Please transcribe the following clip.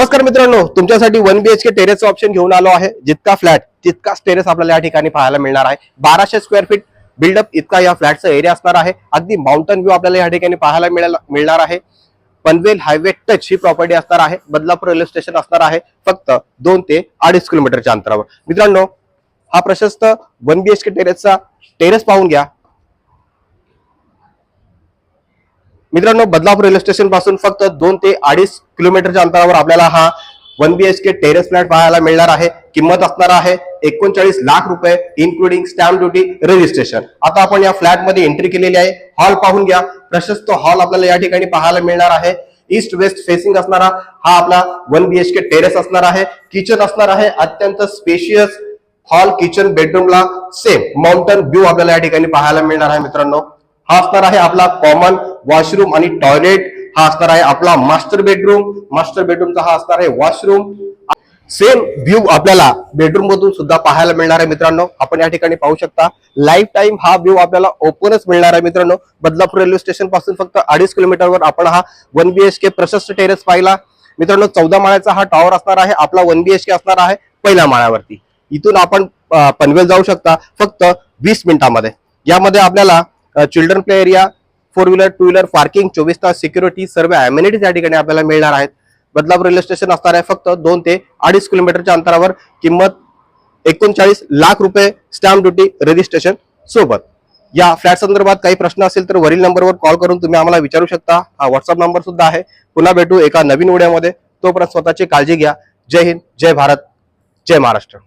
नमस्कार मित्रांनो, तुमच्यासाठी 1 BHK टेरेसचा ऑप्शन घेऊन आलो आहे। जितका फ्लॅट तितकाच टेरेस आपल्याला या ठिकाणी पाहायला मिळणार आहे। 1200 स्क्वेअर फीट बिल्डअप इतका या फ्लॅटचा एरिया असणार आहे। अगदी माउंटन व्ह्यू आपल्याला या ठिकाणी पाहायला मिळणार आहे। पनवेल हायवे टच ही प्रॉपर्टी असणार आहे। बदलापूर रेल्वे स्टेशन असणार आहे फक्त 2 ते 2.5 किलोमीटरच्या अंतरावर। मित्रांनो, हा प्रशस्त 1 BHK टेरेसचा टेरेस पाहून घ्या। मित्रांनो, बदलापूर रेल्वे स्टेशन पासून फक्त 2 ते 2.5 किलोमीटरच्या अंतरावर आपल्याला हा 1 BHK टेरेस फ्लॅट पाहायला मिळणार आहे। किंमत असणार आहे 39 लाख रुपये इन्क्लुडिंग स्टॅम्प ड्युटी रजिस्ट्रेशन। आता आपण या फ्लॅट मध्ये एंट्री केलेली आहे। हॉल पाहून घ्या। प्रशस्त हॉल आपल्याला या ठिकाणी पाहायला मिळणार आहे। ईस्ट वेस्ट फेसिंग असणारा हा आपला 1 BHK टेरेस असणार आहे। किचन असणार आहे अत्यंत स्पेशियस। हॉल किचन बेडरूमला सेम माउंटन व्ह्यू आपल्याला या ठिकाणी पाहायला मिळणार आहे। मित्रांनो, हा असणार आहे आपला कॉमन वॉशरूम आणि टॉयलेट। हा असणार आहे आपला मास्टर बेडरूम। मास्टर बेडरूमचा हा असणार आहे वॉशरूम। सेम व्ह्यू आपल्याला बेडरूम मधून सुद्धा पाहायला मिळणार आहे। मित्रांनो, आपण या ठिकाणी पाहू शकता लाईफ टाइम हा व्ह्यू आपल्याला ओपनच मिळणार आहे। मित्रांनो, बदलापूर रेल्वे स्टेशन पासून फक्त 2.5 किलोमीटरवर आपण हा 1 BHK प्रशस्त टेरेस पाहिला। मित्रांनो, 14 माळ्याचा हा टॉवर असणार आहे। आपला 1 BHK असणार आहे पहिल्या माळ्यावरती। इथून आपण पनवेल जाऊ शकता फक्त 20 मिनिटांमध्ये। यामध्ये आपल्याला children play area, 4 wheeler 2 wheeler parking, 24 तास सिक्युरिटी, सर्व अमेनिटीज या ठिकाणी आपल्याला मिळणार आहेत। बदलापूर रेल्वे स्टेशन असणार आहे फक्त 2 ते 2.5 किलोमीटरच्या अंतरावर। किंमत 39 लाख रुपये स्टॅम्प ड्युटी रजिस्ट्रेशन सोबत। या फ्लॅट संदर्भात काही प्रश्न असेल तर वरील नंबरवर कॉल करून तुम्ही आम्हाला विचारू शकता। हा व्हॉट्सअप नंबर सुद्धा आहे। पुन्हा भेटू एका नवीन व्हिडिओमध्ये। तोपर्यंत स्वतःची काळजी घ्या। जय हिंद, जय भारत, जय महाराष्ट्र।